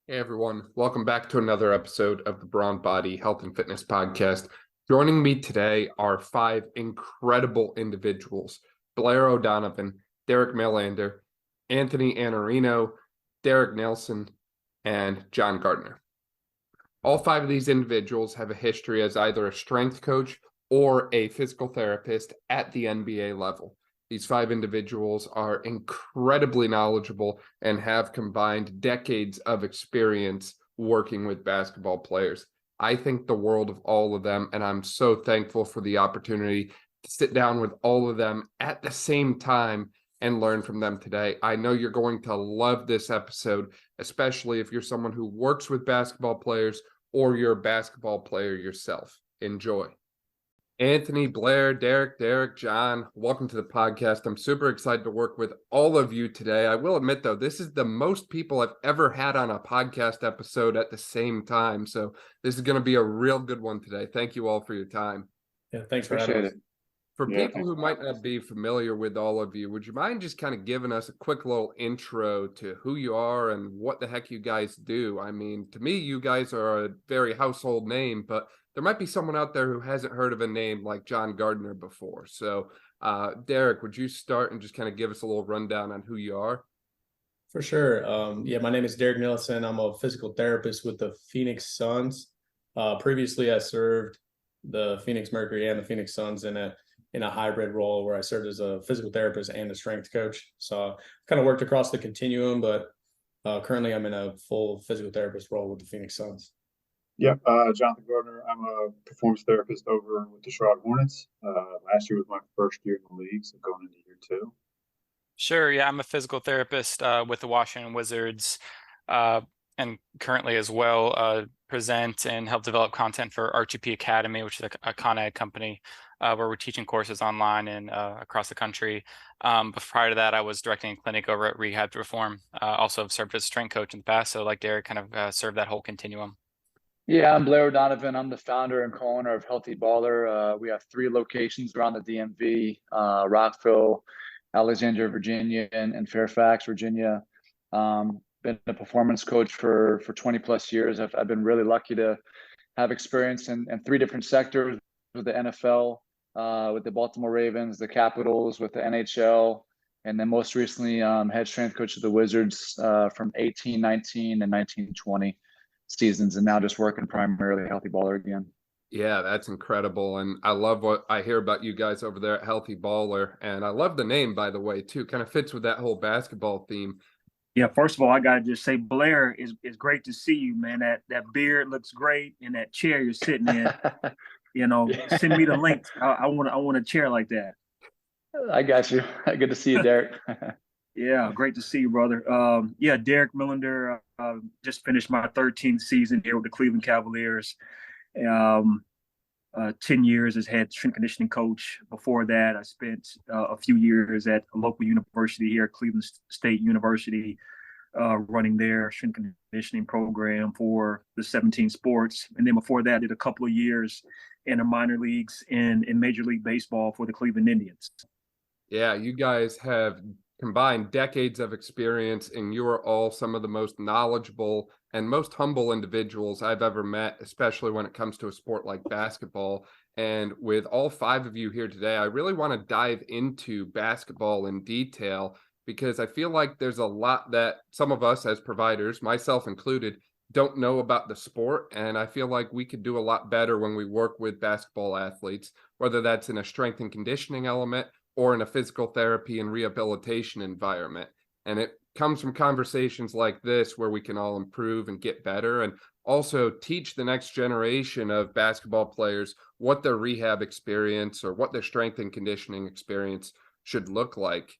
Hey everyone, welcome back to another episode of the Brawn Body Health and Fitness Podcast. Joining me today are five incredible individuals: Blair O'Donovan, Derrick Millender, Anthony Iannarino, Derrick Nillissen, and Jonathon Gardner. All five of these individuals have a history as either a strength coach or a physical therapist at the NBA level. These five individuals are incredibly knowledgeable and have combined decades of experience working with basketball players. I think the world of all of them, and I'm so thankful for the opportunity to sit down with all of them at the same time and learn from them today. I know you're going to love this episode, especially if you're someone who works with basketball players or you're a basketball player yourself. Enjoy. Anthony, Blair, Derrick, John, welcome to the podcast. I'm super excited to work with all of you today. I will admit, though, this is the most people I've ever had on a podcast episode at the same time. So this is going to be a real good one today. Thank you all for your time. Yeah, thanks for having us. For people who might not be familiar with all of you, would you mind just kind of giving us a quick little intro to who you are and what the heck you guys do? I mean, to me, you guys are a very household name, but there might be someone out there who hasn't heard of a name like Jonathon Gardner before. So, Derrick, would you start and just kind of give us a little rundown on who you are? For sure. My name is Derrick Nillissen. I'm a physical therapist with the Phoenix Suns. Previously, I served the Phoenix Mercury and the Phoenix Suns in a hybrid role where I served as a physical therapist and a strength coach. So I kind of worked across the continuum, but currently I'm in a full physical therapist role with the Phoenix Suns. Yep, Jonathon Gardner. I'm a performance therapist over with the Charlotte Hornets. Last year was my first year in the league, so going into year two. Sure, yeah, I'm a physical therapist with the Washington Wizards, and currently as well present and help develop content for RGP Academy, which is a Con Ed company where we're teaching courses online and across the country. But prior to that, I was directing a clinic over at Rehab to Reform. Also have served as a strength coach in the past, so like Derrick, kind of served that whole continuum. Yeah, I'm Blair O'Donovan. I'm the founder and co-owner of Healthy Baller. We have 3 locations around the DMV: Rockville, Alexandria, Virginia, and Fairfax, Virginia. Been a performance coach for 20 plus years. I've been really lucky to have experience in 3 different sectors: with the NFL, with the Baltimore Ravens, the Capitals, with the NHL, and then most recently head strength coach of the Wizards from 18-19 and 19-20 seasons, and now just working primarily Healthy Baller again. Yeah, that's incredible. And I love what I hear about you guys over there at Healthy Baller. And I love the name, by the way, too. Kind of fits with that whole basketball theme. Yeah, first of all, I gotta just say, Blair, is great to see you, man. That beard looks great, and that chair you're sitting in. Send me the link. I want a chair like that. I got you. Good to see you, Derrick. Yeah, great to see you, brother. Derrick Millender, just finished my 13th season here with the Cleveland Cavaliers. 10 years as head strength conditioning coach. Before that, I spent a few years at a local university here, Cleveland State University, running their strength conditioning program for the 17 sports. And then before that, I did a couple of years in the minor leagues in Major League Baseball for the Cleveland Indians. Yeah, you guys have combined decades of experience, and you are all some of the most knowledgeable and most humble individuals I've ever met, especially when it comes to a sport like basketball. And with all 5 of you here today, I really want to dive into basketball in detail, because I feel like there's a lot that some of us as providers, myself included, don't know about the sport. And I feel like we could do a lot better when we work with basketball athletes, whether that's in a strength and conditioning element or in a physical therapy and rehabilitation environment. And it comes from conversations like this where we can all improve and get better, and also teach the next generation of basketball players what their rehab experience or what their strength and conditioning experience should look like.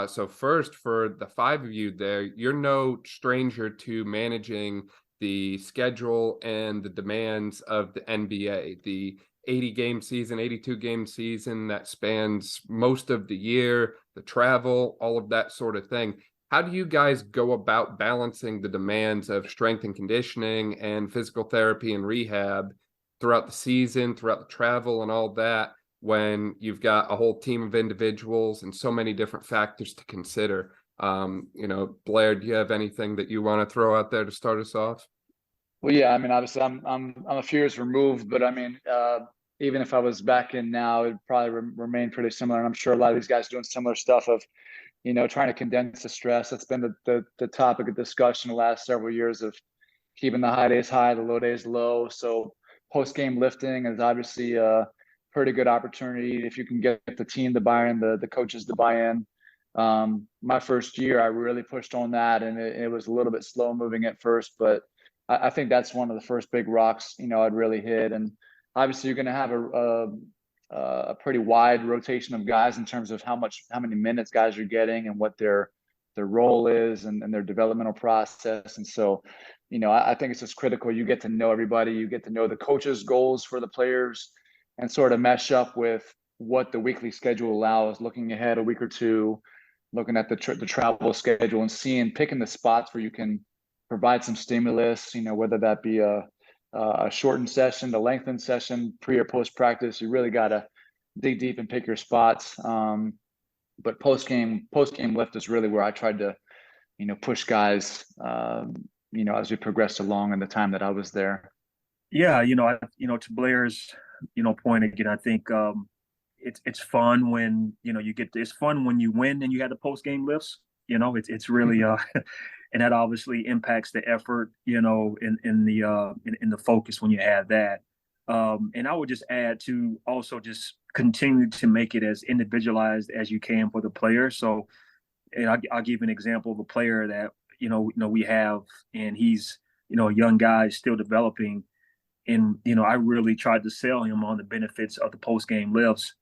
So first, for the 5 of you there, you're no stranger to managing the schedule and the demands of the NBA, the 80-game season, 82-game season that spans most of the year, the travel, all of that sort of thing. How do you guys go about balancing the demands of strength and conditioning and physical therapy and rehab throughout the season, throughout the travel and all that, when you've got a whole team of individuals and so many different factors to consider? Blair, do you have anything that you want to throw out there to start us off? Well, yeah, I mean, obviously, I'm a few years removed, but I mean, even if I was back in now, it'd probably remain pretty similar. And I'm sure a lot of these guys doing similar stuff of, trying to condense the stress. That's been the topic of discussion the last several years of keeping the high days high, the low days low. So post game lifting is obviously a pretty good opportunity if you can get the team to buy in, the coaches to buy in. My first year, I really pushed on that, and it was a little bit slow moving at first, but I think that's one of the first big rocks, I'd really hit. And obviously, you're going to have a pretty wide rotation of guys in terms of how many minutes guys are getting and what their role is and their developmental process. And so, I think it's just critical. You get to know everybody, you get to know the coach's goals for the players, and sort of mesh up with what the weekly schedule allows, looking ahead a week or two, looking at the travel schedule and picking the spots where you can provide some stimulus, whether that be a shortened session, a lengthened session, pre or post practice. You really got to dig deep and pick your spots. But post game lift is really where I tried to, push guys, as we progressed along in the time that I was there. Yeah, to Blair's, point again, I think it's fun when it's fun when you win and you had the post game lifts. It's really and that obviously impacts the effort, in the focus when you have that. And I would just add to also just continue to make it as individualized as you can for the player. So, and I'll give an example of a player that we have, and he's a young guy still developing, and I really tried to sell him on the benefits of the post game lifts,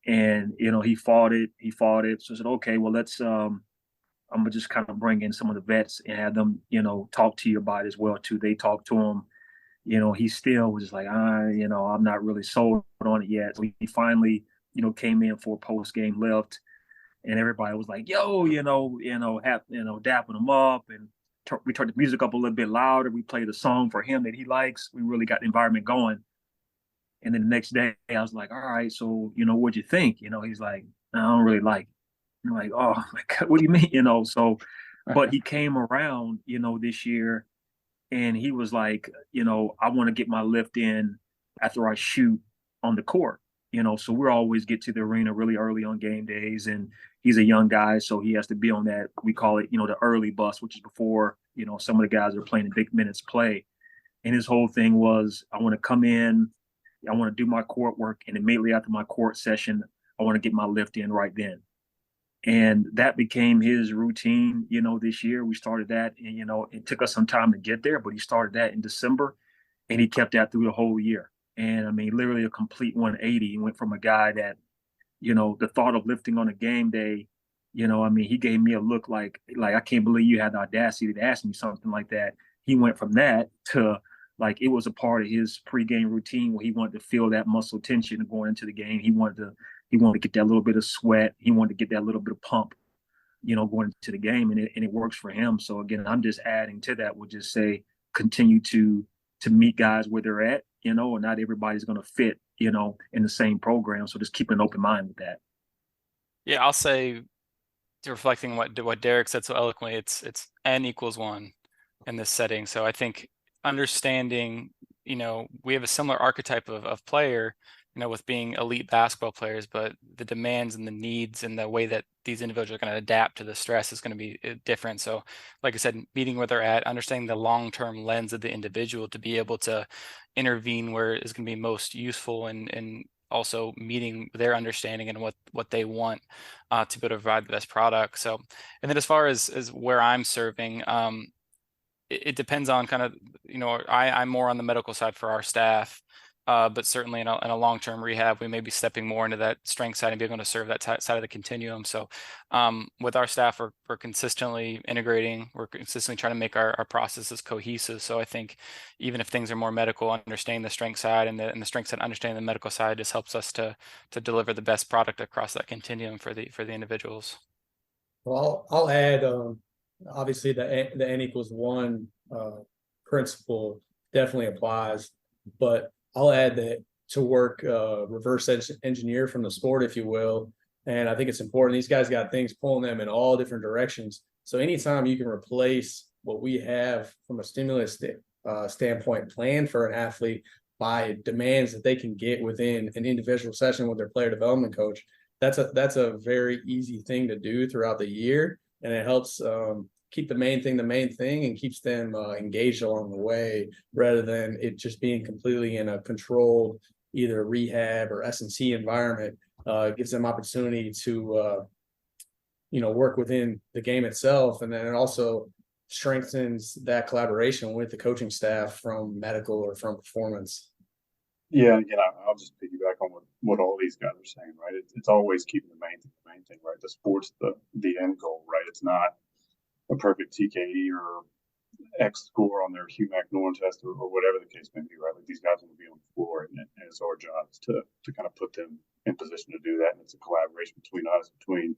and he fought it. So I said, okay, well let's I'm gonna just kind of bring in some of the vets and have them, talk to you about it as well too. They talk to him, he still was just like, I'm not really sold on it yet. So he finally, came in for a post game lift, and everybody was like, yo, dapping him up, and we turned the music up a little bit louder. We played a song for him that he likes. We really got the environment going. And then the next day, I was like, all right, so what'd you think? He's like, I don't really like it. I'm like, oh my God, what do you mean? So, but he came around, this year, and he was like, I want to get my lift in after I shoot on the court, so we'll always get to the arena really early on game days. And he's a young guy, so he has to be on that, we call it, the early bus, which is before, some of the guys are playing the big minutes play. And his whole thing was, I want to come in, I want to do my court work, and immediately after my court session, I want to get my lift in right then. And that became his routine, this year. We started that, and, it took us some time to get there, but he started that in December, and he kept that through the whole year. And I mean, literally a complete 180. He went from a guy that, the thought of lifting on a game day, he gave me a look like, I can't believe you had the audacity to ask me something like that. He went from that to like, it was a part of his pregame routine where he wanted to feel that muscle tension going into the game. He wanted to get that little bit of sweat. He wanted to get that little bit of pump, going into the game, and it works for him. So again, I'm just adding to that. We'll just say continue to meet guys where they're at, and not everybody's going to fit, in the same program. So just keep an open mind with that. Yeah, I'll say, reflecting what Derrick said so eloquently, it's N equals 1 in this setting. So I think understanding, we have a similar archetype of player, with being elite basketball players, but the demands and the needs and the way that these individuals are going to adapt to the stress is going to be different. So like I said, meeting where they're at, understanding the long-term lens of the individual to be able to intervene where it's going to be most useful, and also meeting their understanding and what they want to be able to provide the best product. So, and then as far as where I'm serving, it depends on kind of, I'm more on the medical side for our staff. But certainly in a long-term rehab, we may be stepping more into that strength side and be able to serve that side of the continuum. So with our staff, we're consistently integrating, we're consistently trying to make our processes cohesive. So I think even if things are more medical, understanding the strength side and the strength side, understanding the medical side just helps us to deliver the best product across that continuum for the individuals. Well, I'll add, obviously the N equals 1 principle definitely applies, but I'll add that to work reverse engineer from the sport, if you will, And I think it's important. These guys got things pulling them in all different directions. So anytime you can replace what we have from a stimulus standpoint planned for an athlete by demands that they can get within an individual session with their player development coach, that's a very easy thing to do throughout the year. And it helps keep the main thing, and keeps them engaged along the way, rather than it just being completely in a controlled either rehab or S&C environment. Gives them opportunity to, work within the game itself. And then it also strengthens that collaboration with the coaching staff from medical or from performance. Yeah, again, I'll just piggyback on what all these guys are saying, right? It's always keeping the main thing, right? The sport's the end goal, right? It's not a perfect TKE or X score on their HUMAC norm test or whatever the case may be, right? Like these guys will be on the floor, and it's our job to kind of put them in position to do that. And it's a collaboration between us, between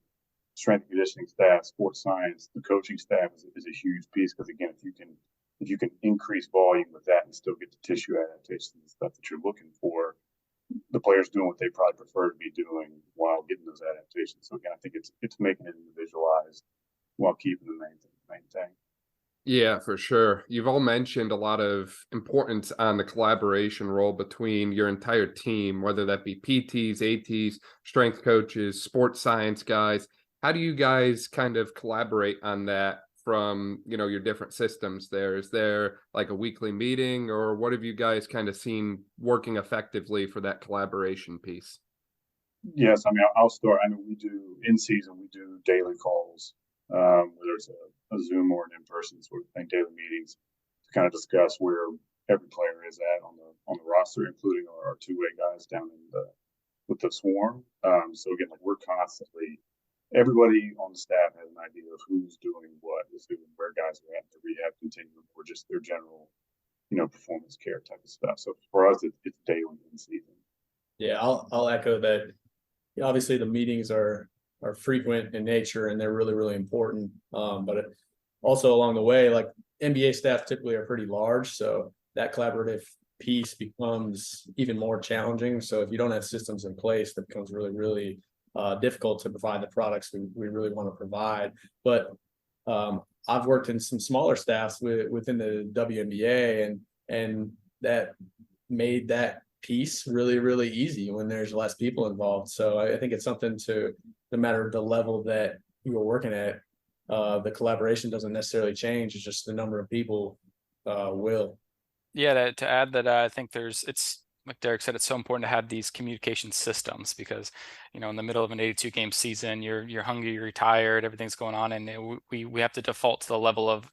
strength and conditioning staff, sports science, the coaching staff is a huge piece, because again, if you can increase volume with that and still get the tissue adaptation and stuff that you're looking for, the players doing what they probably prefer to be doing while getting those adaptations. So again, I think it's making it individualized while keeping the main thing. Yeah, for sure. You've all mentioned a lot of importance on the collaboration role between your entire team, whether that be PTs, ATs, strength coaches, sports science guys. How do you guys kind of collaborate on that from, your different systems there? Is there like a weekly meeting, or what have you guys kind of seen working effectively for that collaboration piece? Yes, I mean, I'll start. I know we do in season, we do daily calls, whether it's a Zoom or an in-person sort of thing, daily meetings to kind of discuss where every player is at on the roster, including our two-way guys down with the swarm. So again, like we're constantly, everybody on the staff has an idea of who's doing what, where guys are at the rehab continuum, or just their general, performance care type of stuff. So for us, it's daily in season. Yeah, I'll echo that. Obviously, the meetings are frequent in nature, and they're really, really important. But also along the way, like NBA staff typically are pretty large, so that collaborative piece becomes even more challenging. So if you don't have systems in place, that becomes really, really difficult to provide the products we really want to provide. But I've worked in some smaller staffs within the WNBA, and that made that piece really, really easy when there's less people involved. So I think it's something no matter the level that you are working at, the collaboration doesn't necessarily change. It's just the number of people will. Yeah, to add that, I think it's like Derrick said, it's so important to have these communication systems, because in the middle of an 82 game season, you're hungry, you're tired, everything's going on, and we have to default to the level of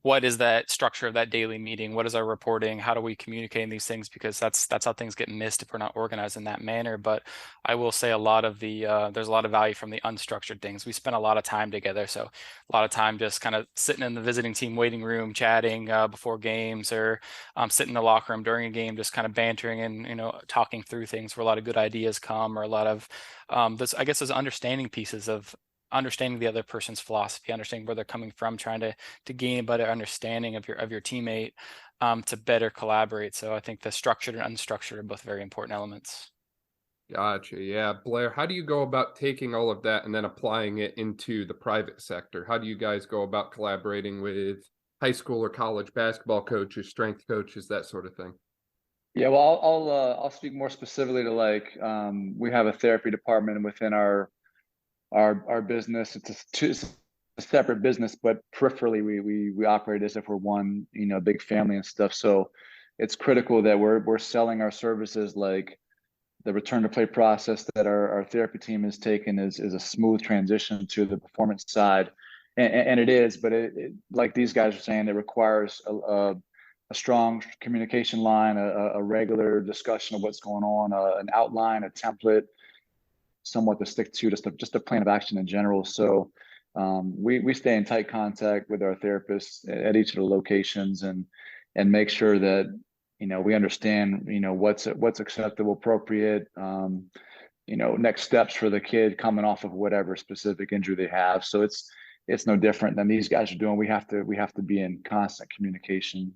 what is that structure of that daily meeting, what is our reporting, how do we communicate in these things, because that's how things get missed if we're not organized in that manner. But I will say there's a lot of value from the unstructured things. We spend a lot of time together, so a lot of time just kind of sitting in the visiting team waiting room chatting before games, or sitting in the locker room during a game just kind of bantering and talking through things where a lot of good ideas come, or a lot of those understanding pieces of understanding the other person's philosophy, understanding where they're coming from, trying to gain a better understanding of your teammate, to better collaborate. So I think the structured and unstructured are both very important elements. Gotcha. Yeah. Blair, how do you go about taking all of that and then applying it into the private sector? How do you guys go about collaborating with high school or college basketball coaches, strength coaches, that sort of thing? Yeah, well, I'll speak more specifically to we have a therapy department within our business. It's a separate business, but peripherally we operate as if we're one, big family and stuff. So it's critical that we're selling our services, like the return to play process that our therapy team has taken is a smooth transition to the performance side, and it is. But it like these guys are saying, it requires a strong communication line, a regular discussion of what's going on, an outline, a template, somewhat to stick to, just a plan of action in general. So we stay in tight contact with our therapists at each of the locations, and make sure that we understand what's acceptable, appropriate, next steps for the kid coming off of whatever specific injury they have. So it's no different than these guys are doing. We have to be in constant communication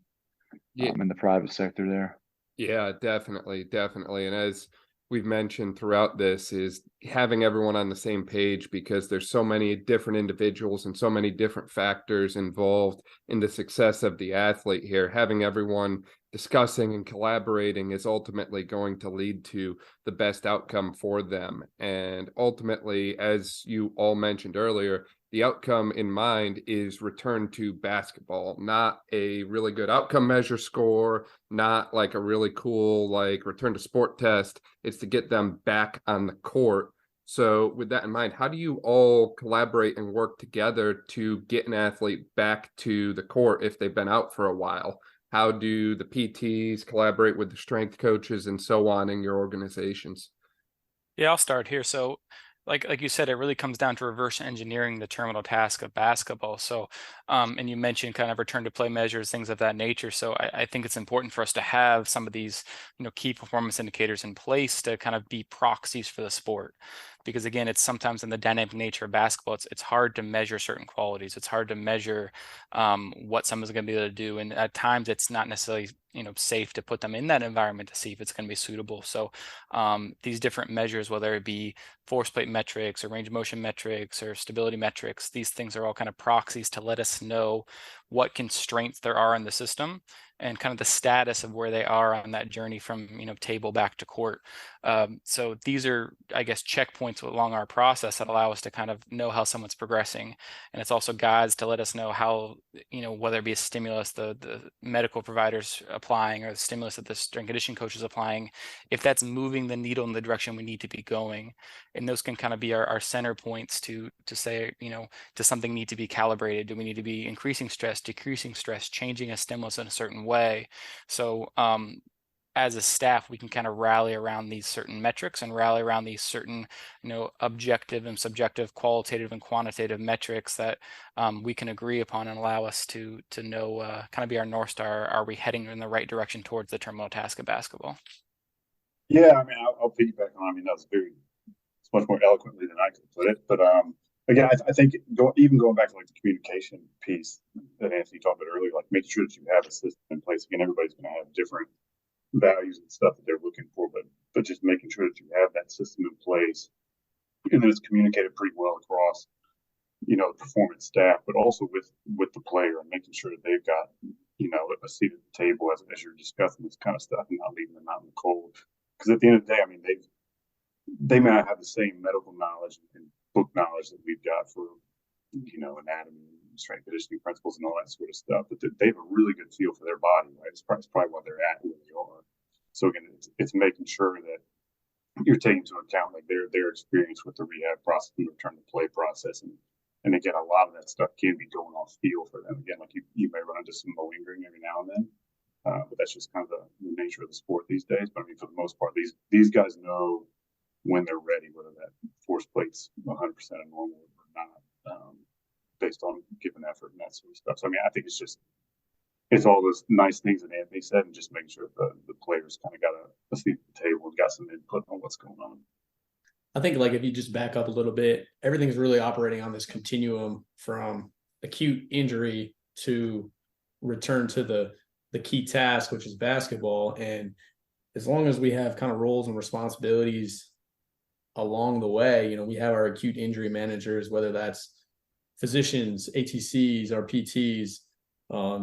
in the private sector there. Yeah, definitely. And as we've mentioned throughout this is having everyone on the same page, because there's so many different individuals and so many different factors involved in the success of the athlete here. Having everyone discussing and collaborating is ultimately going to lead to the best outcome for them. And ultimately, as you all mentioned earlier, the outcome in mind is return to basketball, not a really good outcome measure score, not like a really cool like return to sport test. It's to get them back on the court. So with that in mind, how do you all collaborate and work together to get an athlete back to the court if they've been out for a while? How do the PTs collaborate with the strength coaches and so on in your organizations? Yeah, I'll start here. So like you said, it really comes down to reverse engineering the terminal task of basketball. So, and you mentioned kind of return to play measures, things of that nature. So I think it's important for us to have some of these, key performance indicators in place to kind of be proxies for the sport. Because again, it's sometimes in the dynamic nature of basketball, it's hard to measure certain qualities. It's hard to measure what someone's going to be able to do. And at times it's not necessarily safe to put them in that environment to see if it's going to be suitable. So these different measures, whether it be force plate metrics or range of motion metrics or stability metrics, these things are all kind of proxies to let us know what constraints there are in the system and kind of the status of where they are on that journey from table back to court. So these are, I guess, checkpoints along our process that allow us to kind of know how someone's progressing. And it's also guides to let us know how, whether it be a stimulus the medical providers applying or the stimulus that the strength conditioning coach is applying, if that's moving the needle in the direction we need to be going. And those can kind of be our center points to say, does something need to be calibrated? Do we need to be increasing stress, decreasing stress, changing a stimulus in a certain way? So as a staff, we can kind of rally around these certain metrics and rally around these certain, objective and subjective, qualitative and quantitative metrics that we can agree upon and allow us to know, kind of be our North Star. Are we heading in the right direction towards the terminal task of basketball? Yeah, I mean, I'll piggyback on. I mean, that's it's much more eloquently than I could put it. But again, I think going back to like the communication piece that Anthony talked about earlier, like making sure that you have a system in place. Again, everybody's going to have different values and stuff that they're looking for, but just making sure that you have that system in place and that it's communicated pretty well across, the performance staff, but also with the player, and making sure that they've got, a seat at the table as you're discussing this kind of stuff and not leaving them out in the cold. Because at the end of the day, I mean, they may not have the same medical knowledge and book knowledge that we've got for, anatomy, strength conditioning principles and all that sort of stuff, but they have a really good feel for their body, right? It's probably why they're at where they are. So again, it's making sure that you're taking into account like their experience with the rehab process and the return to play process, and again, a lot of that stuff can be going off field for them. Again, like you may run into some malingering every now and then, but that's just kind of the nature of the sport these days. But I mean, for the most part, these guys know when they're ready, whether that force plate's 100% normal or not, based on given effort and that sort of stuff. So I mean, I think it's all those nice things that Anthony said, and just making sure the players kind of got a seat at the table and got some input on what's going on. I think like if you just back up a little bit, everything's really operating on this continuum from acute injury to return to the key task, which is basketball. And as long as we have kind of roles and responsibilities along the way, we have our acute injury managers, whether that's physicians, ATCs, our PTs,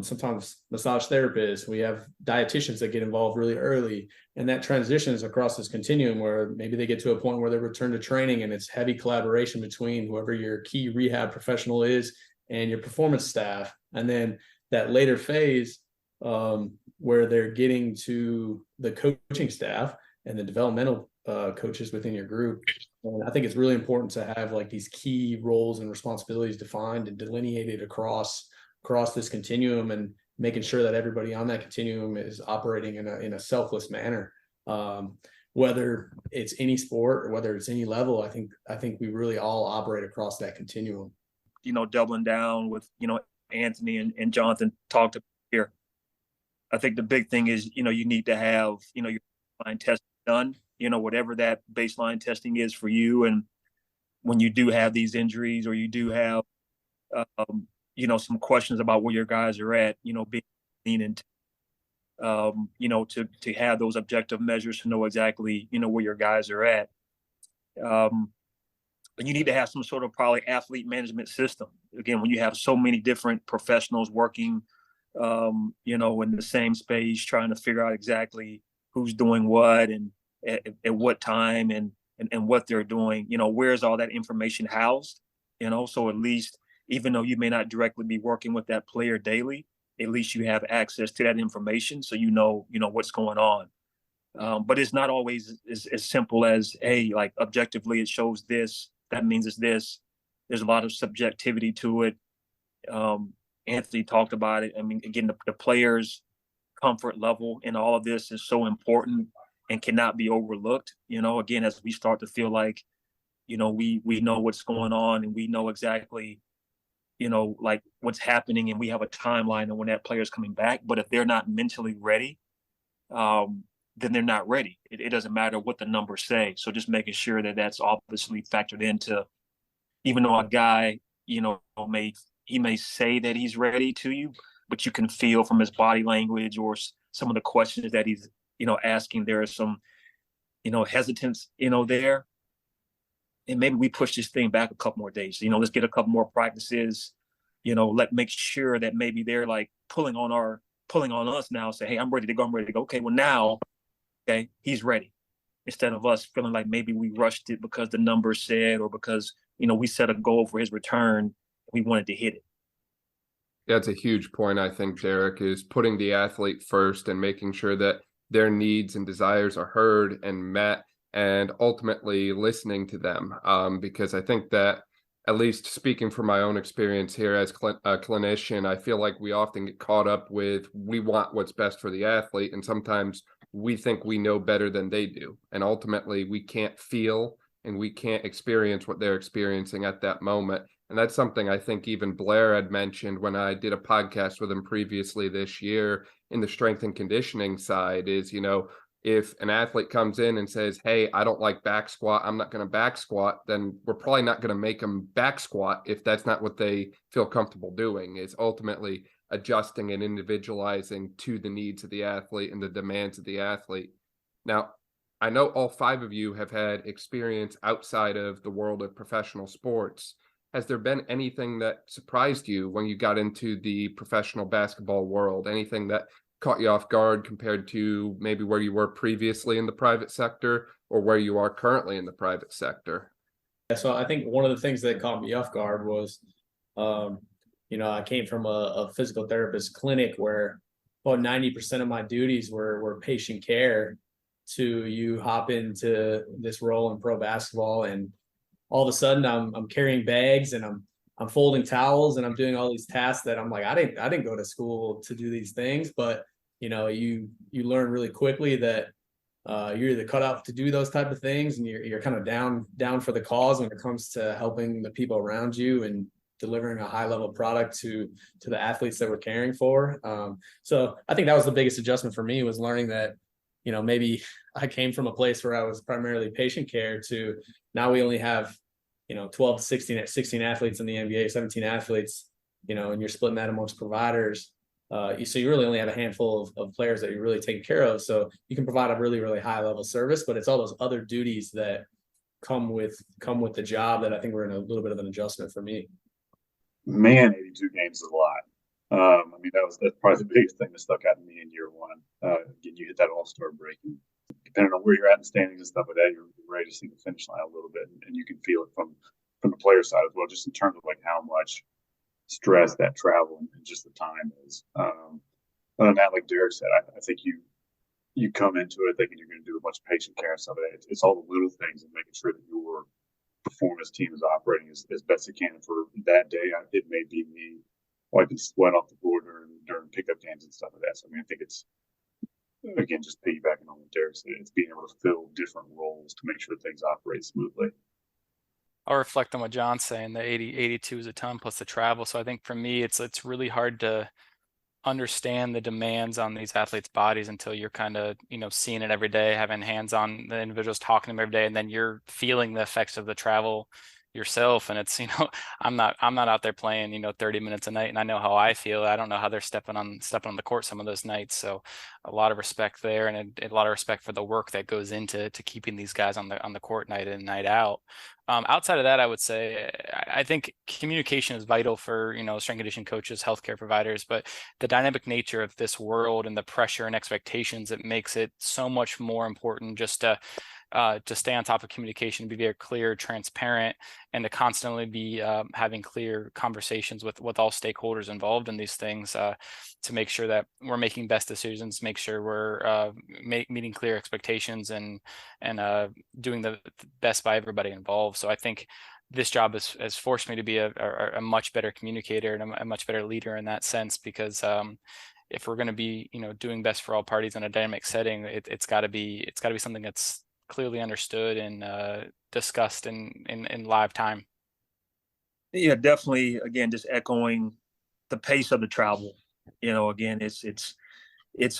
sometimes massage therapists. We have dietitians that get involved really early, and that transitions across this continuum where maybe they get to a point where they return to training, and it's heavy collaboration between whoever your key rehab professional is and your performance staff. And then that later phase where they're getting to the coaching staff and the developmental coaches within your group. And I think it's really important to have like these key roles and responsibilities defined and delineated across this continuum, and making sure that everybody on that continuum is operating in a selfless manner. Whether it's any sport or whether it's any level, I think we really all operate across that continuum. Doubling down with, Anthony and Jonathon talked about here. I think the big thing is, you need to have, your baseline testing done, whatever that baseline testing is for you. And when you do have these injuries, or you do have, some questions about where your guys are at, being into to have those objective measures to know exactly, where your guys are at. You need to have some sort of probably athlete management system. Again, when you have so many different professionals working, in the same space, trying to figure out exactly who's doing what and at what time and what they're doing, where's all that information housed, so at least, even though you may not directly be working with that player daily, at least you have access to that information. So, what's going on. But it's not always as simple as, hey, like objectively, it shows this, that means it's this. There's a lot of subjectivity to it. Anthony talked about it. I mean, again, the players' comfort level in all of this is so important and cannot be overlooked. Again, as we start to feel like, we know what's going on and we know exactly, like what's happening, and we have a timeline of when that player is coming back. But if they're not mentally ready, then they're not ready. It doesn't matter what the numbers say. So just making sure that that's obviously factored into, even though a guy, he may say that he's ready to you, but you can feel from his body language or some of the questions that he's, asking, there is some, hesitance, there. And maybe we push this thing back a couple more days. Let's get a couple more practices, make sure that maybe they're like pulling on us now, say, hey, I'm ready to go. Okay, well now, okay, he's ready. Instead of us feeling like maybe we rushed it because the numbers said, or because, we set a goal for his return, we wanted to hit it. That's a huge point, I think, Derrick, is putting the athlete first and making sure that their needs and desires are heard and met, and ultimately listening to them. Because I think that, at least speaking from my own experience here as a clinician, I feel like we often get caught up with, we want what's best for the athlete, and sometimes we think we know better than they do. And ultimately, we can't feel and we can't experience what they're experiencing at that moment. And that's something I think even Blair had mentioned when I did a podcast with him previously this year in the strength and conditioning side is, if an athlete comes in and says, hey, I don't like back squat, I'm not going to back squat, then we're probably not going to make them back squat if that's not what they feel comfortable doing. Is ultimately adjusting and individualizing to the needs of the athlete and the demands of the athlete. Now, I know all 5 of you have had experience outside of the world of professional sports. Has there been anything that surprised you when you got into the professional basketball world? Anything that caught you off guard compared to maybe where you were previously in the private sector or where you are currently in the private sector? Yeah, so I think one of the things that caught me off guard was, I came from a physical therapist clinic where about 90% of my duties were patient care, to you hop into this role in pro basketball, and all of a sudden I'm carrying bags and I'm folding towels and I'm doing all these tasks that I'm like, I didn't go to school to do these things, but you learn really quickly that you're either cut out to do those type of things, and you're kind of down for the cause when it comes to helping the people around you and delivering a high level product to the athletes that we're caring for. So I think that was the biggest adjustment for me, was learning that, maybe I came from a place where I was primarily patient care to now we only have, 12 to 16 athletes in the NBA, 17 athletes, and you're splitting that amongst providers. So you really only have a handful of players that you're really taking care of. So you can provide a really, really high level service, but it's all those other duties that come with the job that I think we're in a little bit of an adjustment for me. Man, 82 games is a lot. That's probably the biggest thing that stuck out to me in year one. Again, you hit that all-star break, and depending on where you're at in the standings and stuff like that, you're ready to see the finish line a little bit, and you can feel it from the player side as well, just in terms of like how much stress that travel and just the time is. Other than that, like Derrick said, I think you come into it thinking you're going to do a bunch of patient care and stuff like that. It's all the little things and making sure that your performance team is operating as best it can for that day. It may be me wiping sweat off the floor during pickup games and stuff like that. So I think it's, again, just piggybacking on what Derrick said, it's being able to fill different roles to make sure things operate smoothly. I'll reflect on what John's saying. The 82 is a ton plus the travel. So I think for me, it's really hard to understand the demands on these athletes' bodies until you're kind of, seeing it every day, having hands on the individuals, talking to them every day, and then you're feeling the effects of the travel, yourself. And it's, I'm not out there playing, 30 minutes a night, and I know how I feel. I don't know how they're stepping on the court some of those nights. So a lot of respect there, and a lot of respect for the work that goes into keeping these guys on the court night in and night out. Outside of that, I would say I think communication is vital for, strength and conditioning coaches, healthcare providers, but the dynamic nature of this world and the pressure and expectations, it makes it so much more important just to stay on top of communication, be very clear, transparent, and to constantly be having clear conversations with all stakeholders involved in these things, to make sure that we're making best decisions, make sure we're meeting clear expectations, and doing the best by everybody involved. So I think this job has forced me to be a much better communicator and a much better leader in that sense, because if we're going to be, doing best for all parties in a dynamic setting, it's got to be something that's clearly understood and discussed in live time. Yeah, definitely. Again, just echoing the pace of the travel. Again, it's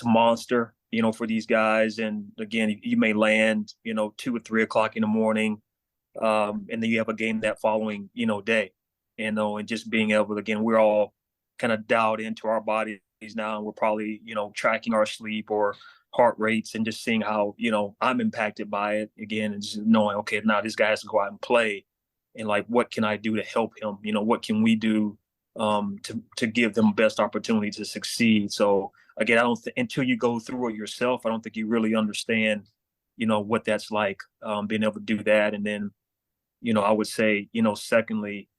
a monster, for these guys. And again, you may land, 2 or 3 o'clock in the morning, and then you have a game that following, day, and just being able to, again, we're all kind of dialed into our bodies now, and we're probably, tracking our sleep or heart rates, and just seeing how, I'm impacted by it again, and just knowing, okay, now this guy has to go out and play, and like, what can I do to help him? What can we do to give them best opportunity to succeed? So again, I don't until you go through it yourself, I don't think you really understand, what that's like, being able to do that. And then, I would say, secondly,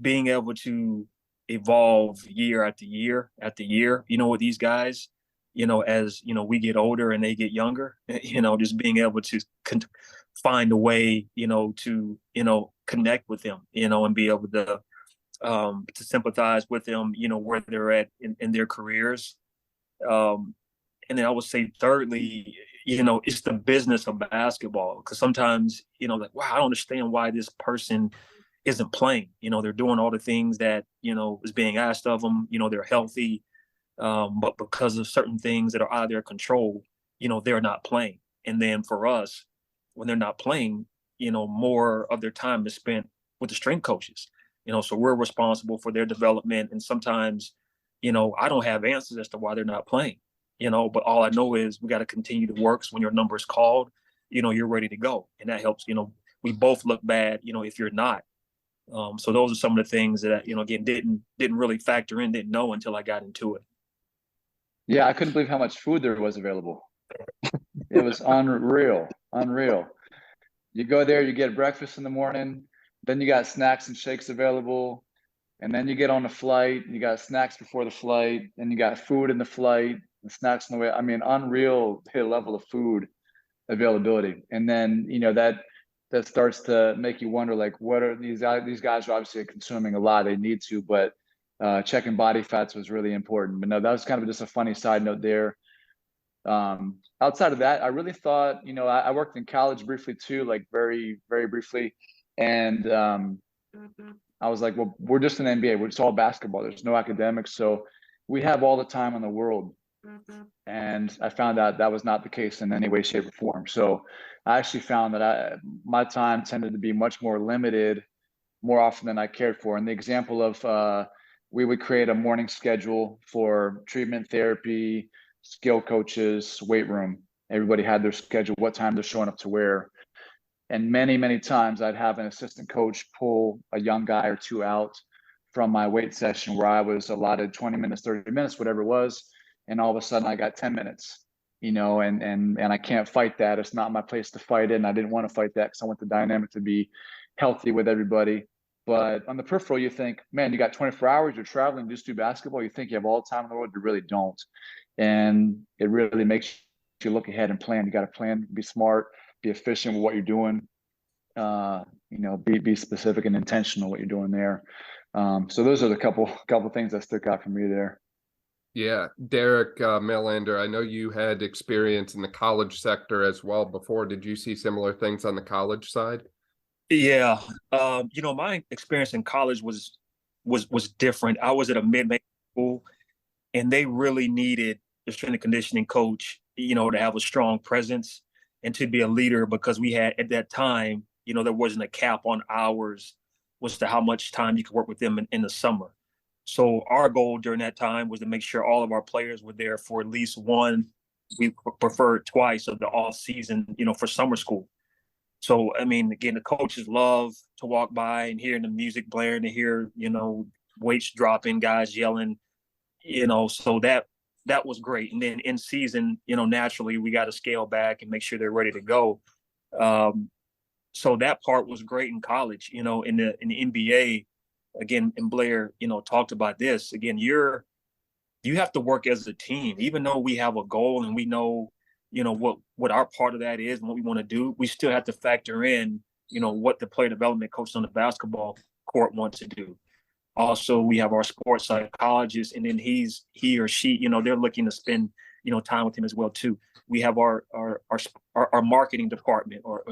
being able to evolve year after year after year, with these guys, as, we get older and they get younger, just being able to find a way, to, connect with them, and be able to sympathize with them, where they're at in their careers. And then I would say thirdly, it's the business of basketball, because sometimes, like, wow, I don't understand why this person isn't playing. They're doing all the things that, is being asked of them, they're healthy. But because of certain things that are out of their control, they're not playing. And then for us, when they're not playing, more of their time is spent with the strength coaches, so we're responsible for their development. And sometimes, I don't have answers as to why they're not playing, but all I know is we got to continue to work. So when your number is called, you're ready to go. And that helps, we both look bad, if you're not. So those are some of the things that, again, didn't really factor in, didn't know until I got into it. Yeah, I couldn't believe how much food there was available. It was unreal. You go there, you get breakfast in the morning, then you got snacks and shakes available, and then you get on the flight, you got snacks before the flight, and you got food in the flight, and snacks on the way. I mean, unreal level of food availability. And then, that starts to make you wonder, like, what are these guys are obviously consuming a lot, they need to, but checking body fats was really important. But no, that was kind of just a funny side note there. Outside of that, I really thought, I worked in college briefly too, like very, very briefly. And I was like, well, we're just an NBA. It's all basketball. There's no academics. So we have all the time in the world. And I found out that was not the case in any way, shape, or form. So I actually found that my time tended to be much more limited more often than I cared for. And the example of we would create a morning schedule for treatment, therapy, skill coaches, weight room. Everybody had their schedule, what time they're showing up to where. And many, many times I'd have an assistant coach pull a young guy or two out from my weight session where I was allotted 20 minutes, 30 minutes, whatever it was. And all of a sudden I got 10 minutes, and I can't fight that. It's not my place to fight it. And I didn't want to fight that because I want the dynamic to be healthy with everybody. But on the peripheral, you think, man, you got 24 hours, you're traveling, just do basketball. You think you have all the time in the world, you really don't. And it really makes you look ahead and plan. You got to plan, be smart, be efficient with what you're doing. Be specific and intentional what you're doing there. So those are the couple things that stuck out for me there. Yeah, Derrick, Millender, I know you had experience in the college sector as well before. Did you see similar things on the college side? Yeah. My experience in college was different. I was at a mid-major school, and they really needed the strength and conditioning coach, to have a strong presence and to be a leader, because we had, at that time, there wasn't a cap on hours was to how much time you could work with them in the summer. So our goal during that time was to make sure all of our players were there for at least one, we preferred twice of the off season, for summer school. So, I mean, again, the coaches love to walk by and hearing the music blaring, to hear, weights dropping, guys yelling, so that was great. And then in season, naturally we got to scale back and make sure they're ready to go. So that part was great in college, in the NBA, again, and Blair, talked about this. Again, you have to work as a team, even though we have a goal and we know, what our part of that is and what we want to do. We still have to factor in, what the player development coach on the basketball court wants to do. Also, we have our sports psychologist, and then he or she, they're looking to spend, time with him as well too. We have our marketing department or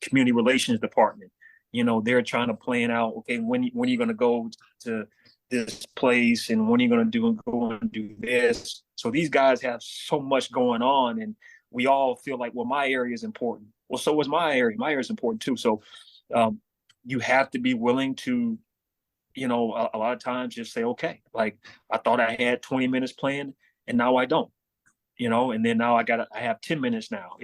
community relations department. They're trying to plan out, okay, when are you going to go to this place, and when are you going to go and do this? So these guys have so much going on, and we all feel like, well, my area is important. Well, so is my area. My area is important too. So you have to be willing to, a lot of times just say, okay, like I thought I had 20 minutes planned and now I don't, and then now I have 10 minutes now,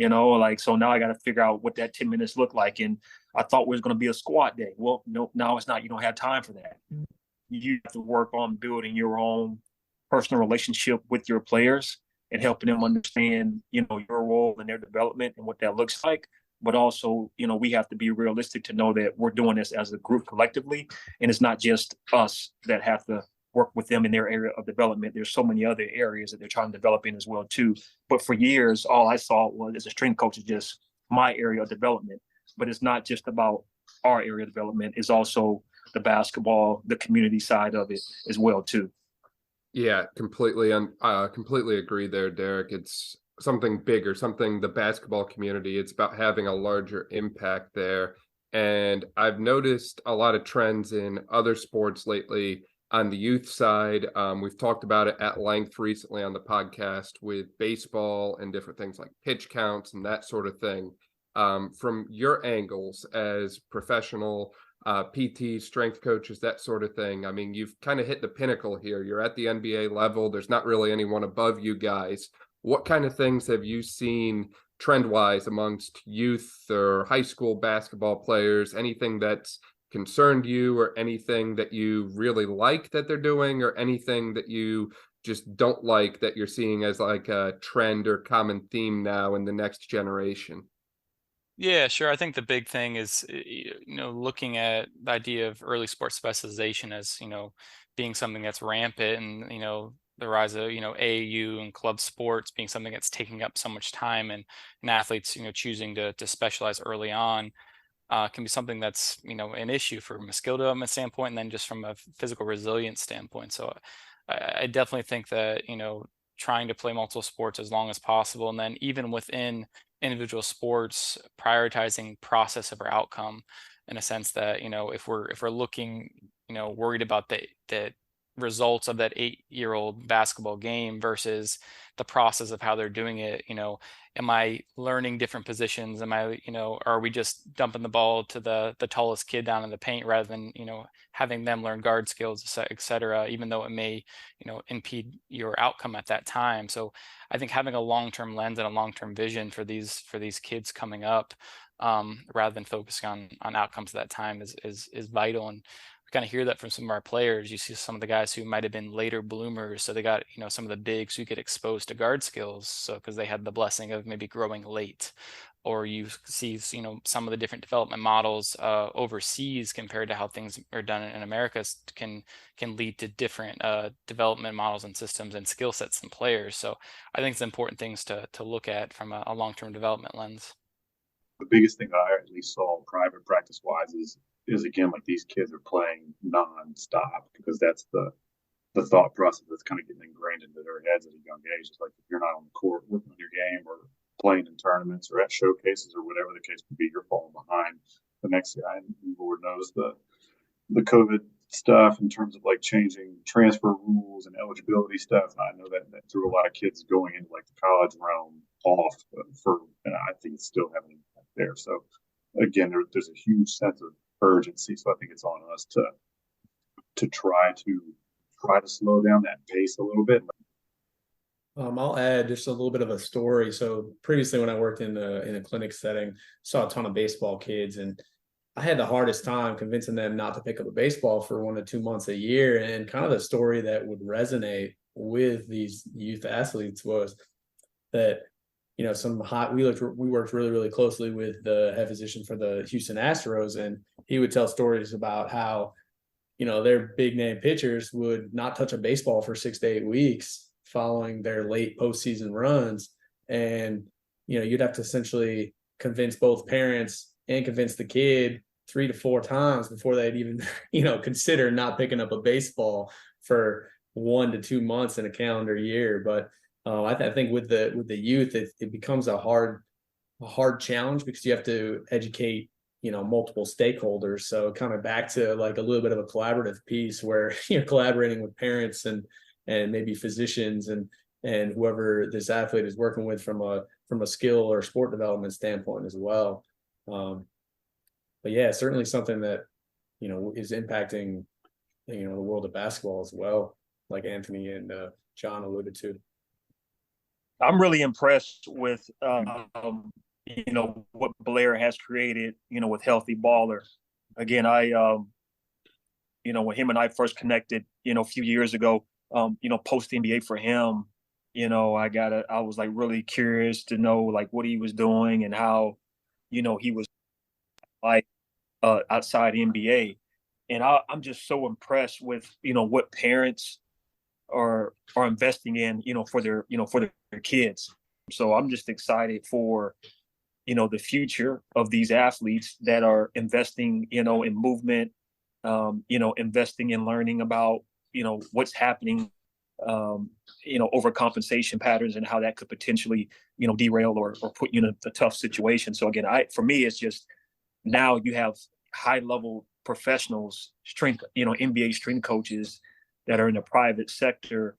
so now I got to figure out what that 10 minutes look like. And I thought it was going to be a squat day. Well, no, now it's not. You don't have time for that. You have to work on building your own personal relationship with your players and helping them understand, your role in their development and what that looks like. But also, we have to be realistic to know that we're doing this as a group collectively, and it's not just us that have to work with them in their area of development. There's so many other areas that they're trying to develop in as well too. But for years, all I saw was, as a strength coach, is just my area of development. But it's not just about our area of development. It's also the basketball, the community side of it as well too. Yeah, completely agree there, Derrick. It's something bigger, something the basketball community. It's about having a larger impact there. And I've noticed a lot of trends in other sports lately on the youth side. We've talked about it at length recently on the podcast with baseball and different things like pitch counts and that sort of thing. From your angles as professional PT, strength coaches, that sort of thing. I mean, you've kind of hit the pinnacle here. You're at the NBA level. There's not really anyone above you guys. What kind of things have you seen trend-wise amongst youth or high school basketball players? Anything that's concerned you, or anything that you really like that they're doing, or anything that you just don't like that you're seeing as like a trend or common theme now in the next generation? Yeah, sure. I think the big thing is, looking at the idea of early sports specialization as, being something that's rampant, and, the rise of, AAU and club sports being something that's taking up so much time, and athletes, choosing to specialize early on can be something that's, an issue from a skill development standpoint, and then just from a physical resilience standpoint. So I definitely think that, trying to play multiple sports as long as possible, and then even within individual sports, prioritizing process over outcome, in a sense that, if we're looking, worried about the results of that 8-year-old basketball game versus the process of how they're doing it, am I learning different positions? Am I, are we just dumping the ball to the tallest kid down in the paint rather than, having them learn guard skills, et cetera, even though it may, impede your outcome at that time. So I think having a long-term lens and a long-term vision for these kids coming up, rather than focusing on outcomes at that time is vital. And we kind of hear that from some of our players. You see some of the guys who might have been later bloomers, so they got, some of the bigs who get exposed to guard skills, so because they had the blessing of maybe growing late. Or you see, some of the different development models overseas compared to how things are done in America can lead to different development models and systems and skill sets and players. So I think it's important things to look at from a long-term development lens. The biggest thing I at least saw private practice wise is again, like, these kids are playing non-stop, because that's the thought process that's kind of getting ingrained into their heads at a young age. It's like, if you're not on the court working on your game or playing in tournaments or at showcases or whatever the case would be, you're falling behind the next guy. And Lord knows the COVID stuff in terms of like changing transfer rules and eligibility stuff. I know that threw a lot of kids going into like the college realm off and I think it's still having an impact there. So again, there's a huge sense of urgency. So I think it's on us to try to slow down that pace a little bit. I'll add just a little bit of a story. So previously, when I worked in a clinic setting, saw a ton of baseball kids, and I had the hardest time convincing them not to pick up a baseball for 1 to 2 months a year. And kind of the story that would resonate with these youth athletes was that, you know, we worked really, really closely with the head physician for the Houston Astros, and he would tell stories about how, you know, their big name pitchers would not touch a baseball for 6 to 8 weeks following their late postseason runs. And, you know, you'd have to essentially convince both parents and convince the kid 3 to 4 times before they'd even, you know, consider not picking up a baseball for 1 to 2 months in a calendar year. But I think with the youth, it becomes a hard challenge because you have to educate, you know, multiple stakeholders. So kind of back to like a little bit of a collaborative piece where you're collaborating with parents and maybe physicians and whoever this athlete is working with from a skill or sport development standpoint as well. But yeah, certainly something that, you know, is impacting, you know, the world of basketball as well, like Anthony and John alluded to. I'm really impressed with, you know, what Blair has created, you know, with Healthy Baller. Again, you know, when him and I first connected, you know, a few years ago, you know, post NBA for him, you know, I was like really curious to know like what he was doing and how, you know, he was like outside NBA. And I'm just so impressed with, you know, what parents are investing in, you know, for their kids. So I'm just excited for, you know, the future of these athletes that are investing, you know, in movement, you know, investing in learning about, you know, what's happening, you know, overcompensation patterns and how that could potentially, you know, derail or put you in a tough situation. So again, for me, it's just now you have high level professionals, strength, you know, NBA strength coaches that are in the private sector,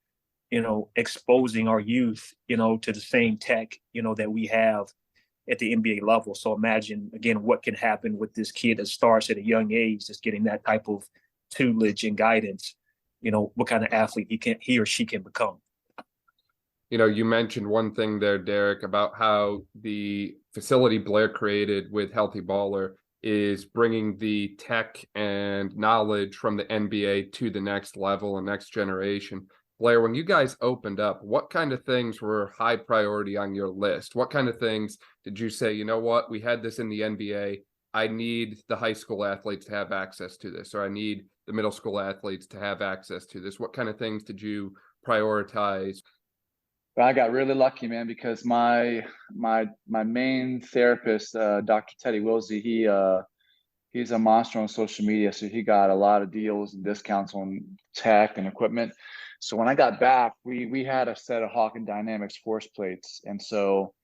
you know, exposing our youth, you know, to the same tech, you know, that we have at the NBA level. So imagine again what can happen with this kid that starts at a young age, just getting that type of tutelage and guidance, you know, what kind of athlete he or she can become. You know, you mentioned one thing there, Derrick, about how the facility Blair created with Healthy Baller is bringing the tech and knowledge from the NBA to the next level and next generation. Blair, when you guys opened up, what kind of things were high priority on your list? What kind of things did you say, you know what, we had this in the NBA, I need the high school athletes to have access to this, or I need the middle school athletes to have access to this? What kind of things did you prioritize? I got really lucky, man, because my main therapist, Dr. Teddy Wilsey, he's a monster on social media, so he got a lot of deals and discounts on tech and equipment. So when I got back, we had a set of Hawk and Dynamics force plates, and so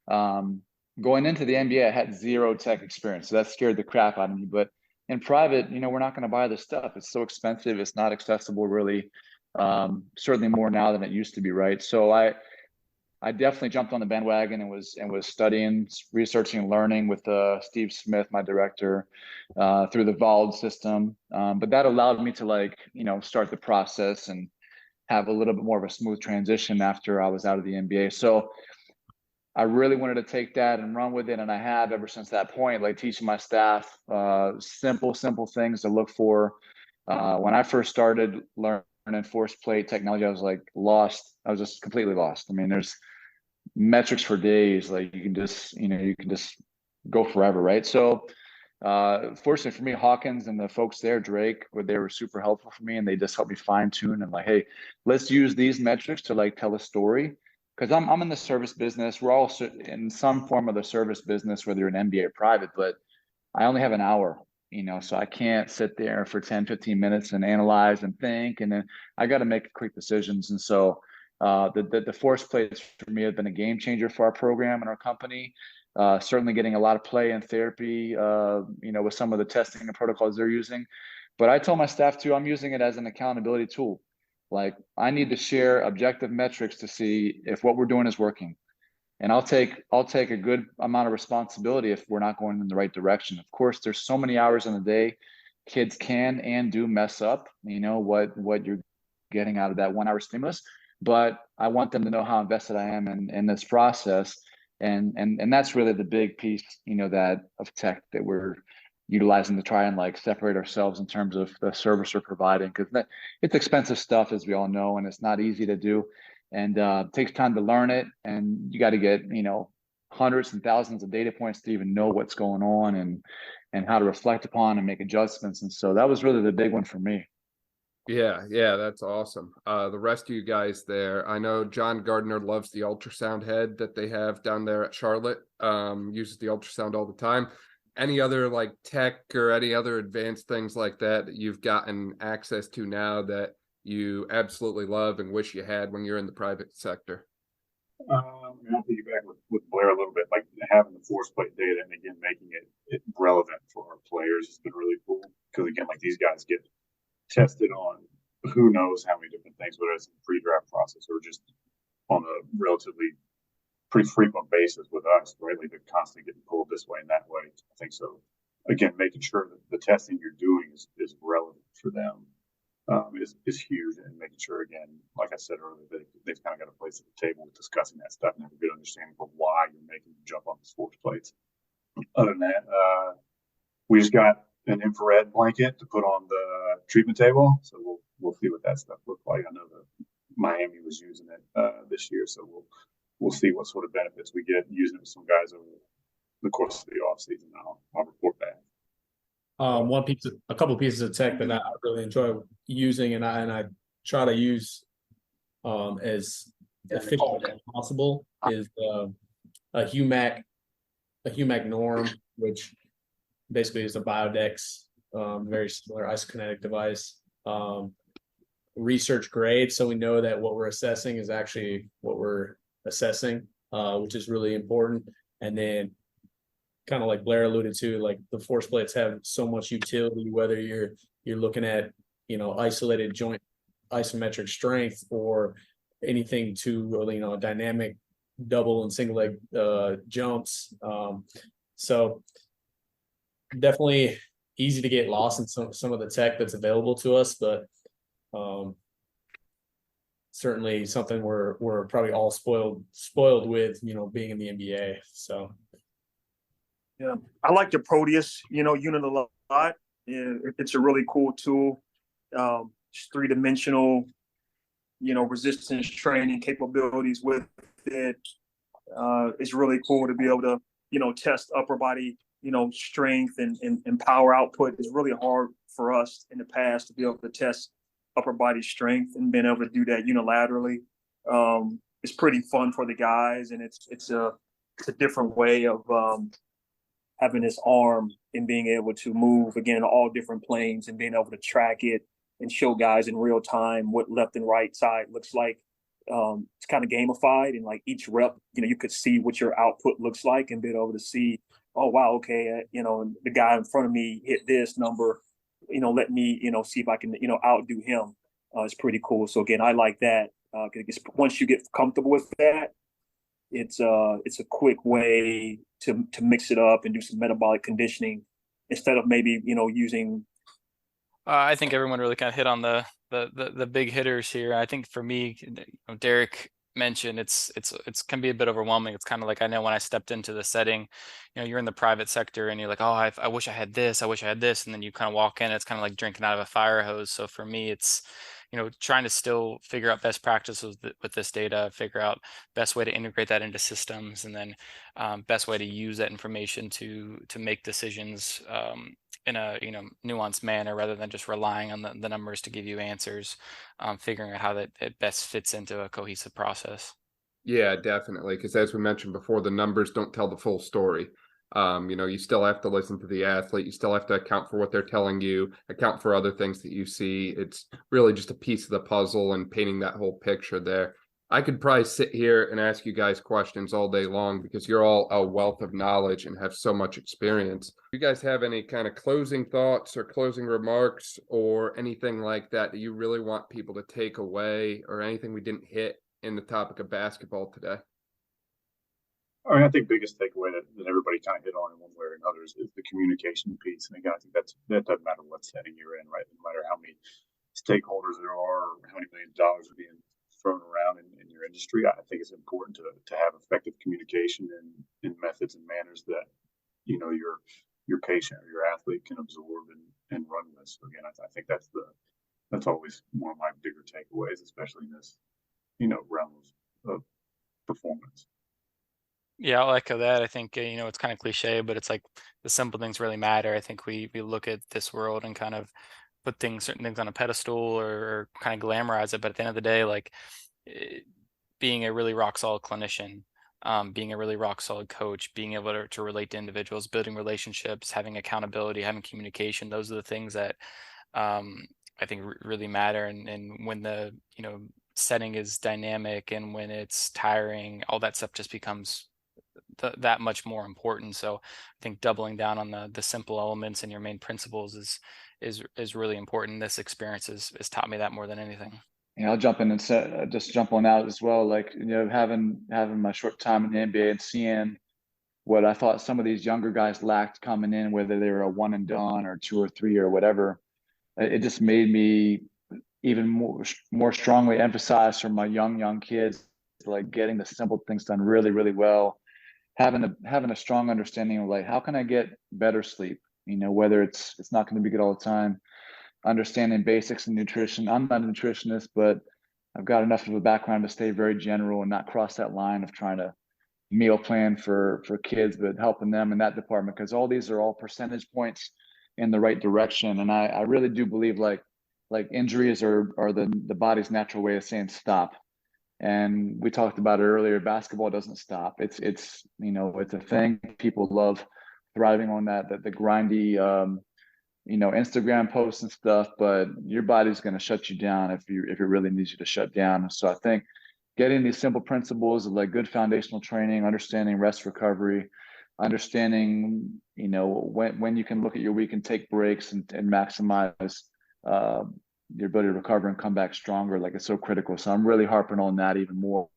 going into the NBA, I had zero tech experience, so that scared the crap out of me. But in private, you know, we're not going to buy this stuff. It's so expensive. It's not accessible, really. Certainly more now than it used to be, right? So I definitely jumped on the bandwagon and was studying, researching, and learning with Steve Smith, my director, through the VALD system. But that allowed me to, like, you know, start the process and have a little bit more of a smooth transition after I was out of the NBA. So I really wanted to take that and run with it, and I have ever since that point, like teaching my staff simple things to look for. When I first started learning force plate technology, I was like lost. I was just completely lost. I mean, there's metrics for days. Like you can just go forever, right? So fortunately for me, Hawkins and the folks there, Drake, they were super helpful for me, and they just helped me fine tune and like, hey, let's use these metrics to like tell a story. Because I'm in the service business. We're all in some form of the service business, whether you're an MBA or private, but I only have an hour, you know, so I can't sit there for 10, 15 minutes and analyze and think. And then I got to make quick decisions. And so the force plates for me have been a game changer for our program and our company. Certainly getting a lot of play in therapy, you know, with some of the testing and protocols they're using. But I told my staff too, I'm using it as an accountability tool. Like I need to share objective metrics to see if what we're doing is working. And I'll take a good amount of responsibility if we're not going in the right direction. Of course, there's so many hours in the day. Kids can and do mess up, what you're getting out of that 1 hour stimulus, but I want them to know how invested I am in this process. And that's really the big piece, that of tech that we're utilizing to try and like separate ourselves in terms of the service we're providing, because it's expensive stuff, as we all know, and it's not easy to do. And it takes time to learn it, and you got to get hundreds and thousands of data points to even know what's going on and how to reflect upon and make adjustments. And so that was really the big one for me. Yeah, that's awesome. The rest of you guys there, I know John Gardner loves the ultrasound head that they have down there at Charlotte. Uses the ultrasound all the time. Any other like tech or any other advanced things like that you've gotten access to now that you absolutely love and wish you had when you're in the private sector? I'll piggyback with Blair a little bit, like having the force plate data and again making it relevant for our players has been really cool, because again, like these guys get tested on who knows how many different things, whether it's in the pre-draft process or just on a relatively pretty frequent basis with us, right? Like they're constantly getting pulled this way and that way. I think so. Again, making sure that the testing you're doing is relevant for them is huge, and making sure, again, like I said earlier, they've kind of got a place at the table with discussing that stuff and have a good understanding of why you're making them jump on the sports plates. Other than that, we just got an infrared blanket to put on the treatment table, so we'll see what that stuff looks like. I know that Miami was using it this year, so we'll see what sort of benefits we get using it with some guys over the course of the off season. I'll report back. A couple pieces of tech that I really enjoy using, and I try to use as efficiently as possible, is a HUMAC norm, which basically is a Biodex, very similar isokinetic device, research grade, so we know that what we're assessing is actually what we're assessing, which is really important. And then, kind of like Blair alluded to, like the force plates have so much utility, whether you're looking at isolated joint isometric strength or anything to dynamic double and single leg jumps. So definitely easy to get lost in some of the tech that's available to us, but certainly something we're probably all spoiled with, being in the NBA. So yeah, I like the Proteus, unit a lot. Yeah, it's a really cool tool. It's 3-dimensional, resistance training capabilities with it. It's really cool to be able to, test upper body, strength and power output. It's really hard for us in the past to be able to test upper body strength, and being able to do that unilaterally. It's pretty fun for the guys, and it's a different way of having this arm and being able to move again in all different planes and being able to track it and show guys in real time what left and right side looks like. It's kind of gamified, and like each rep, you could see what your output looks like and being able to see, oh wow, okay, the guy in front of me hit this number, let me, see if I can, outdo him. It's pretty cool. So again, I like that. Once you get comfortable with that, it's a quick way to mix it up and do some metabolic conditioning instead of maybe, using. I think everyone really kind of hit on the big hitters here. I think for me, Derrick mentioned it's can be a bit overwhelming. It's kind of like, I know when I stepped into the setting, you're in the private sector and you're like, oh, I wish I had this, and then you kind of walk in, it's kind of like drinking out of a fire hose. So for me, it's trying to still figure out best practices with this data, figure out best way to integrate that into systems, and then best way to use that information to make decisions in a nuanced manner, rather than just relying on the numbers to give you answers. Figuring out how that it best fits into a cohesive process. Yeah, definitely, because as we mentioned before, the numbers don't tell the full story. You still have to listen to the athlete. You still have to account for what they're telling you, account for other things that you see. It's really just a piece of the puzzle and painting that whole picture there. I could probably sit here and ask you guys questions all day long, because you're all a wealth of knowledge and have so much experience. Do you guys have any kind of closing thoughts or closing remarks or anything like that you really want people to take away, or anything we didn't hit in the topic of basketball today? I mean, I think biggest takeaway that everybody kind of hit on in one way or another is the communication piece. And again, I think that doesn't matter what setting you're in, right? No matter how many stakeholders there are, or how many millions of dollars are being thrown around in your industry. I think it's important to have effective communication and methods and manners that your patient or your athlete can absorb and run with. So again, I think that's always one of my bigger takeaways, especially in this realm of performance. Yeah, I'll echo that. I think, it's kind of cliche, but it's like the simple things really matter. I think we look at this world and kind of put certain things on a pedestal or kind of glamorize it. But at the end of the day, like being a really rock solid clinician, being a really rock solid coach, being able to relate to individuals, building relationships, having accountability, having communication, those are the things that I think really matter. And when the, setting is dynamic and when it's tiring, all that stuff just becomes that much more important. So I think doubling down on the simple elements and your main principles is really important. This experience has taught me that more than anything. Yeah, I'll jump in and just jump on out as well. Like, having my short time in the NBA and seeing what I thought some of these younger guys lacked coming in, whether they were a one and done or 2 or 3 or whatever, it just made me even more strongly emphasize for my young kids, like getting the simple things done really, really well, having a strong understanding of like, how can I get better sleep? Whether it's not going to be good all the time, understanding basics in nutrition. I'm not a nutritionist, but I've got enough of a background to stay very general and not cross that line of trying to meal plan for kids, but helping them in that department, because all these are all percentage points in the right direction. And I really do believe like injuries are the body's natural way of saying stop. And we talked about it earlier, basketball doesn't stop. It's a thing. People love thriving on the grindy Instagram posts and stuff, but your body's going to shut you down if it really needs you to shut down. So I think getting these simple principles of like good foundational training, understanding rest recovery, understanding when you can look at your week and take breaks and maximize your ability to recover and come back stronger, like it's so critical. So I'm really harping on that even more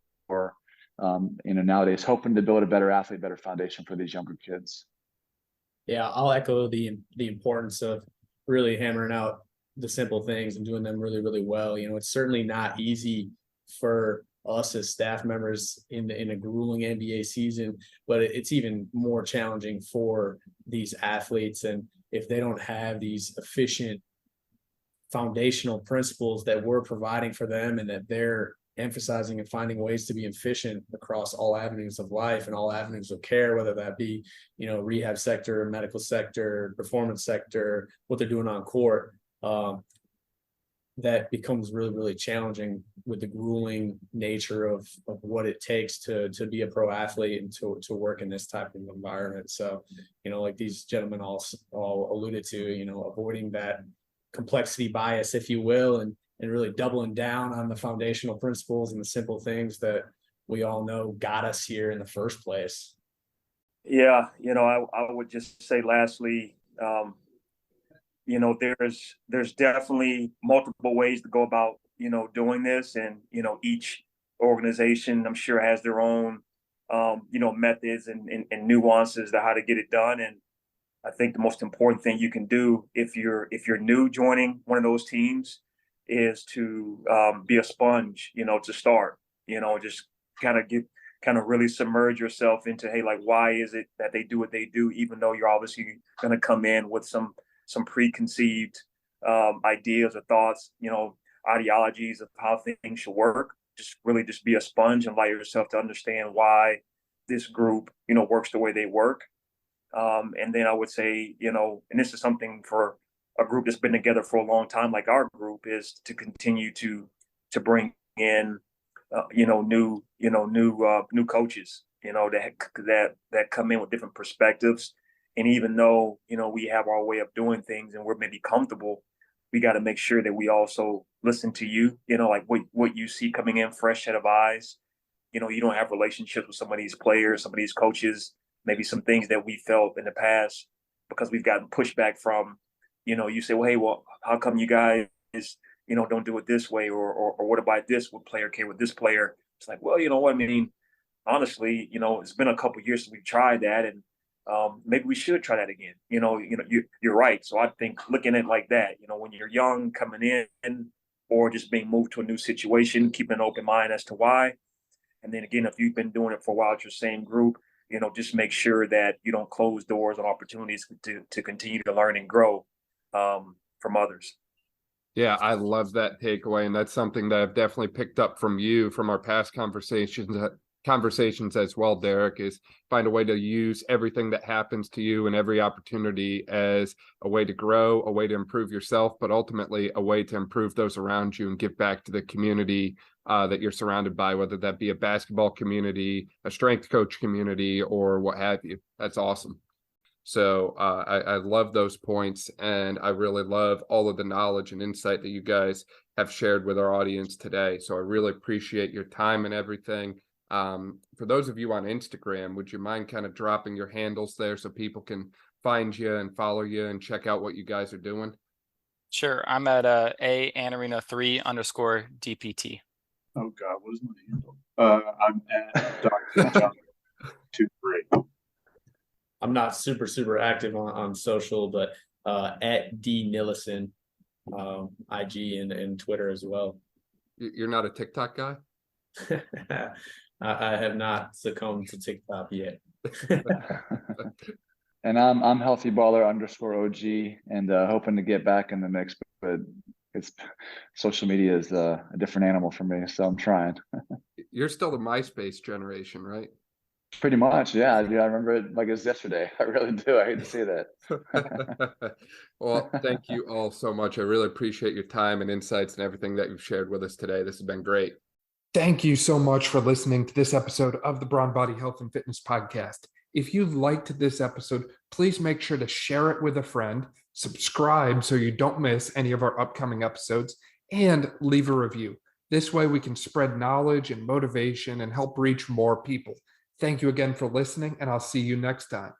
nowadays, hoping to build a better athlete, better foundation for these younger kids. Yeah, I'll echo the importance of really hammering out the simple things and doing them really, really well. It's certainly not easy for us as staff members in a grueling NBA season, but it's even more challenging for these athletes. And if they don't have these efficient foundational principles that we're providing for them and that they're emphasizing and finding ways to be efficient across all avenues of life and all avenues of care, whether that be, rehab sector, medical sector, performance sector, what they're doing on court, that becomes really, really challenging with the grueling nature of what it takes to be a pro athlete and to work in this type of environment. So, like these gentlemen all alluded to, avoiding that complexity bias, if you will, and really doubling down on the foundational principles and the simple things that we all know got us here in the first place. Yeah, I would just say lastly, there's definitely multiple ways to go about, doing this. And, each organization, I'm sure, has their own, methods and nuances to how to get it done. And I think the most important thing you can do if you're new joining one of those teams is to be a sponge, to start, just kind of really submerge yourself into, hey, like, why is it that they do what they do, even though you're obviously going to come in with some preconceived ideas or thoughts, ideologies of how things should work. Just be a sponge and allow yourself to understand why this group, works the way they work. And then I would say, and this is something for a group that's been together for a long time, like our group, is to continue to bring in, new coaches, that come in with different perspectives. And even though, we have our way of doing things and we're maybe comfortable, we got to make sure that we also listen to you, like what you see coming in, fresh set of eyes. You don't have relationships with some of these players, some of these coaches, maybe some things that we felt in the past because we've gotten pushback from, you say, well, hey, how come you guys, don't do it this way? Or what about this? What player care with this player? It's like, well, you know what I mean? honestly, it's been a couple years since we've tried that, and maybe we should try that again. You're right. So I think looking at it like that, when you're young coming in or just being moved to a new situation, keeping an open mind as to why. And then again, if you've been doing it for a while at your same group, just make sure that you don't close doors on opportunities to continue to learn and grow from others. Yeah, I love that takeaway. And that's something that I've definitely picked up from you from our past conversations as well, Derrick, is find a way to use everything that happens to you and every opportunity as a way to grow, a way to improve yourself, but ultimately a way to improve those around you and give back to the community that you're surrounded by, whether that be a basketball community, a strength coach community, or what have you. That's awesome. So I love those points, and I really love all of the knowledge and insight that you guys have shared with our audience today. So I really appreciate your time and everything. For those of you on Instagram, would you mind kind of dropping your handles there so people can find you and follow you and check out what you guys are doing? Sure. I'm at Iannarino3_DPT. Oh God, what is my handle? I'm at Dr. John 23. I'm not super active on social, but at D Nillissen, IG and Twitter as well. You're not a TikTok guy? I have not succumbed to TikTok yet. And I'm healthy baller _OG, and hoping to get back in the mix, but it's social media is a different animal for me, so I'm trying. You're still the MySpace generation, right? Pretty much, yeah. Dude, I remember it like it was yesterday. I really do. I hate to say that. Well, thank you all so much. I really appreciate your time and insights and everything that you've shared with us today. This has been great. Thank you so much for listening to this episode of the Brawn Body Health and Fitness Podcast. If you liked this episode, please make sure to share it with a friend, subscribe so you don't miss any of our upcoming episodes, and leave a review. This way we can spread knowledge and motivation and help reach more people. Thank you again for listening, and I'll see you next time.